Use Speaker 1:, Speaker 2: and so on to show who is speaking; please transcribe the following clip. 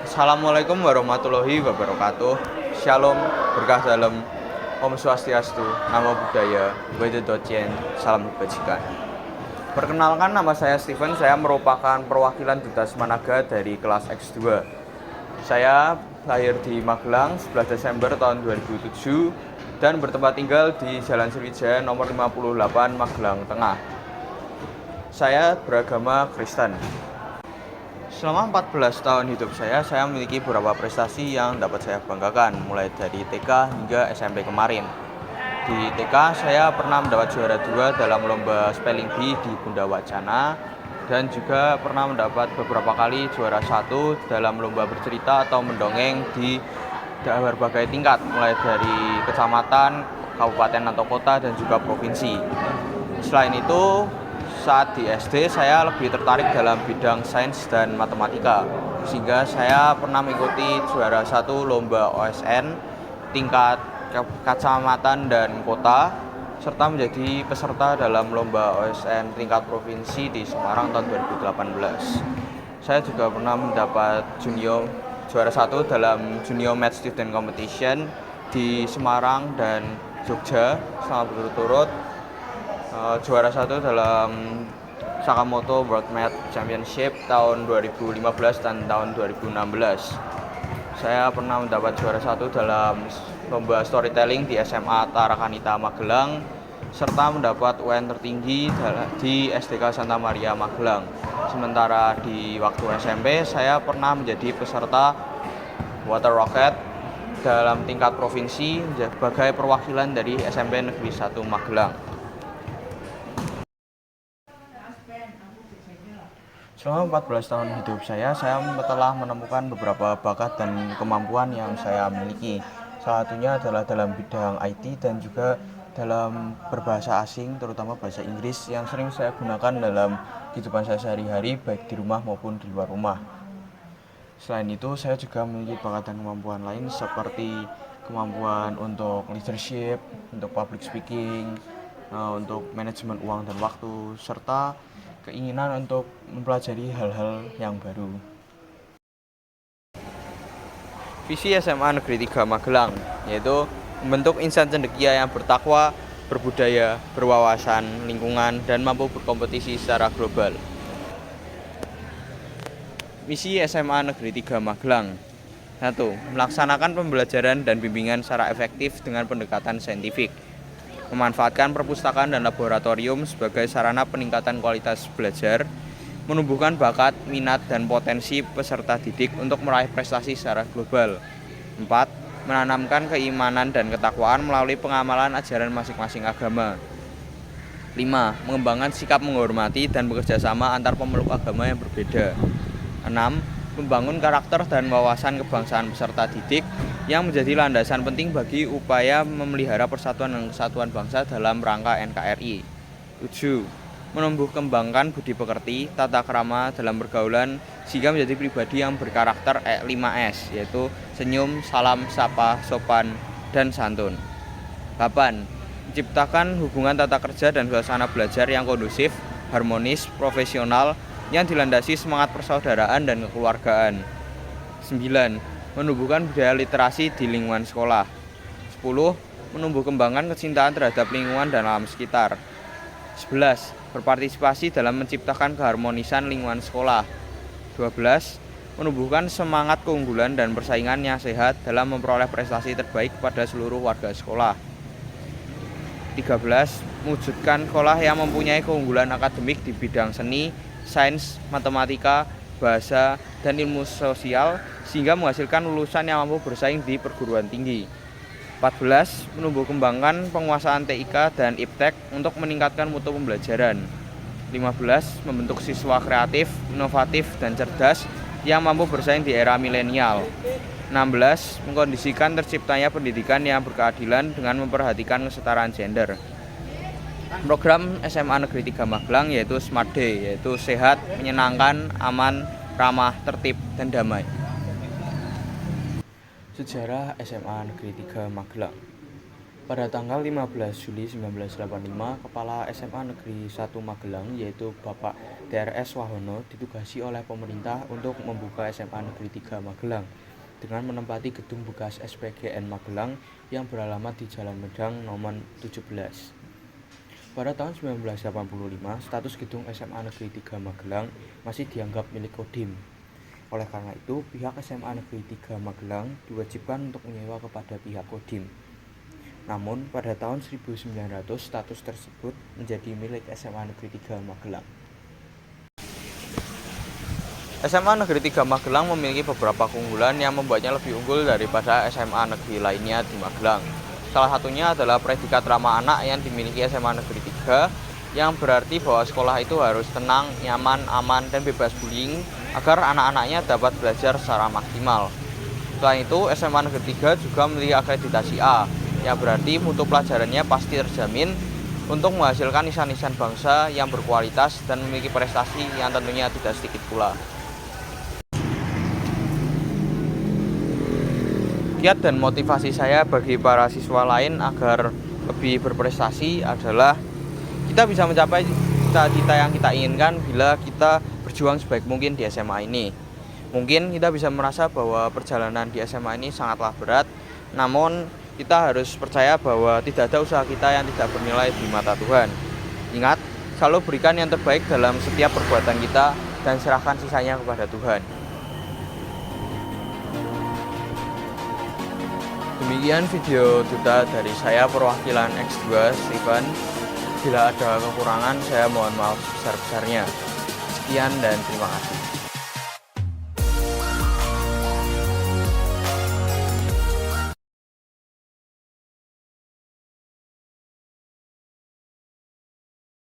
Speaker 1: Assalamualaikum warahmatullahi wabarakatuh. Shalom, berkah dalam, Om Swastiastu, Namo Buddhaya, Wedodocien, salam kebajikan. Perkenalkan, nama saya Steven, saya merupakan perwakilan Duta Semanaga dari kelas X2. Saya lahir di Magelang 11 Desember tahun 2007 dan bertempat tinggal di Jalan Sriwijaya nomor 58 Magelang Tengah. Saya beragama Kristen. Selama 14 tahun hidup saya memiliki beberapa prestasi yang dapat saya banggakan, mulai dari TK hingga SMP kemarin. Di TK, saya pernah mendapat juara 2 dalam lomba spelling bee di Bunda Wacana, dan juga pernah mendapat beberapa kali juara 1 dalam lomba bercerita atau mendongeng di berbagai tingkat, mulai dari kecamatan, kabupaten atau kota, dan juga provinsi. Selain itu, saat di SD saya lebih tertarik dalam bidang sains dan matematika, sehingga saya pernah mengikuti juara 1 lomba OSN tingkat kecamatan dan kota, serta menjadi peserta dalam lomba OSN tingkat provinsi di Semarang tahun 2018. Saya juga pernah mendapat juara 1 dalam Junior Math Student Competition di Semarang dan Jogja selama berturut-turut. Juara 1 dalam Sakamoto World Math Championship tahun 2015 dan tahun 2016. Saya pernah mendapat juara 1 dalam lomba storytelling di SMA Tarakanita Magelang, serta mendapat UN tertinggi di SDK Santa Maria Magelang. Sementara di waktu SMP, saya pernah menjadi peserta Water Rocket dalam tingkat provinsi sebagai perwakilan dari SMP Negeri 1 Magelang. Selama 14 tahun hidup saya telah menemukan beberapa bakat dan kemampuan yang saya miliki. Salah satunya adalah dalam bidang IT dan juga dalam berbahasa asing, terutama bahasa Inggris yang sering saya gunakan dalam kehidupan saya sehari-hari, baik di rumah maupun di luar rumah. Selain itu, saya juga memiliki bakat dan kemampuan lain seperti kemampuan untuk leadership, untuk public speaking, untuk manajemen uang dan waktu, serta keinginan untuk mempelajari hal-hal yang baru. Visi SMA Negeri 3 Magelang yaitu membentuk insan cendekia yang bertakwa, berbudaya, berwawasan lingkungan, dan mampu berkompetisi secara global. Misi SMA Negeri 3 Magelang: 1. Melaksanakan pembelajaran dan bimbingan secara efektif dengan pendekatan saintifik. Memanfaatkan perpustakaan dan laboratorium sebagai sarana peningkatan kualitas belajar, menumbuhkan bakat, minat, dan potensi peserta didik untuk meraih prestasi secara global. 4. Menanamkan keimanan dan ketakwaan melalui pengamalan ajaran masing-masing agama. 5. Mengembangkan sikap menghormati dan bekerja sama antar pemeluk agama yang berbeda. 6. Membangun karakter dan wawasan kebangsaan peserta didik yang menjadi landasan penting bagi upaya memelihara persatuan dan kesatuan bangsa dalam rangka NKRI. 7. Menumbuh kembangkan budi pekerti, tata krama dalam pergaulan sehingga menjadi pribadi yang berkarakter 5S, yaitu senyum, salam, sapa, sopan, dan santun. 8. Menciptakan hubungan tata kerja dan suasana belajar yang kondusif, harmonis, profesional, yang dilandasi semangat persaudaraan dan kekeluargaan. 9. Menumbuhkan budaya literasi di lingkungan sekolah. 10. Menumbuh kembangkan kecintaan terhadap lingkungan dan alam sekitar. 11. Berpartisipasi dalam menciptakan keharmonisan lingkungan sekolah. 12. Menumbuhkan semangat keunggulan dan persaingan yang sehat dalam memperoleh prestasi terbaik pada seluruh warga sekolah. 13. Mewujudkan sekolah yang mempunyai keunggulan akademik di bidang seni, sains, matematika, bahasa, dan ilmu sosial sehingga menghasilkan lulusan yang mampu bersaing di perguruan tinggi. 14. Menumbuh kembangkan penguasaan TIK dan IPTEK untuk meningkatkan mutu pembelajaran. 15. Membentuk siswa kreatif, inovatif, dan cerdas yang mampu bersaing di era milenial. 16. Mengkondisikan terciptanya pendidikan yang berkeadilan dengan memperhatikan kesetaraan gender. Program SMA Negeri 3 Magelang yaitu Smart Day, yaitu sehat, menyenangkan, aman, ramah, tertib, dan damai. Sejarah SMA Negeri 3 Magelang. Pada tanggal 15 Juli 1985, Kepala SMA Negeri 1 Magelang yaitu Bapak DRS Wahono ditugasi oleh pemerintah untuk membuka SMA Negeri 3 Magelang dengan menempati gedung bekas SPGN Magelang yang beralamat di Jalan Medang nomor 17. Pada tahun 1985, status gedung SMA Negeri 3 Magelang masih dianggap milik Kodim. Oleh karena itu, pihak SMA Negeri 3 Magelang diwajibkan untuk menyewa kepada pihak Kodim. Namun, pada tahun 1900, status tersebut menjadi milik SMA Negeri 3 Magelang. SMA Negeri 3 Magelang memiliki beberapa keunggulan yang membuatnya lebih unggul daripada SMA negeri lainnya di Magelang. Salah satunya adalah predikat ramah anak yang dimiliki SMA Negeri 3, yang berarti bahwa sekolah itu harus tenang, nyaman, aman, dan bebas bullying agar anak-anaknya dapat belajar secara maksimal. Selain itu, SMA Negeri 3 juga memiliki akreditasi A, yang berarti mutu pelajarannya pasti terjamin untuk menghasilkan nisan-nisan bangsa yang berkualitas dan memiliki prestasi yang tentunya tidak sedikit pula. Kiat dan motivasi saya bagi para siswa lain agar lebih berprestasi adalah kita bisa mencapai cita-cita yang kita inginkan bila kita berjuang sebaik mungkin di SMA ini. Mungkin kita bisa merasa bahwa perjalanan di SMA ini sangatlah berat, namun kita harus percaya bahwa tidak ada usaha kita yang tidak bernilai di mata Tuhan. Ingat, selalu berikan yang terbaik dalam setiap perbuatan kita dan serahkan sisanya kepada Tuhan. Demikian video duta dari saya perwakilan X2 Stephen. Bila ada kekurangan, saya mohon maaf sebesar-besarnya. Sekian dan terima kasih.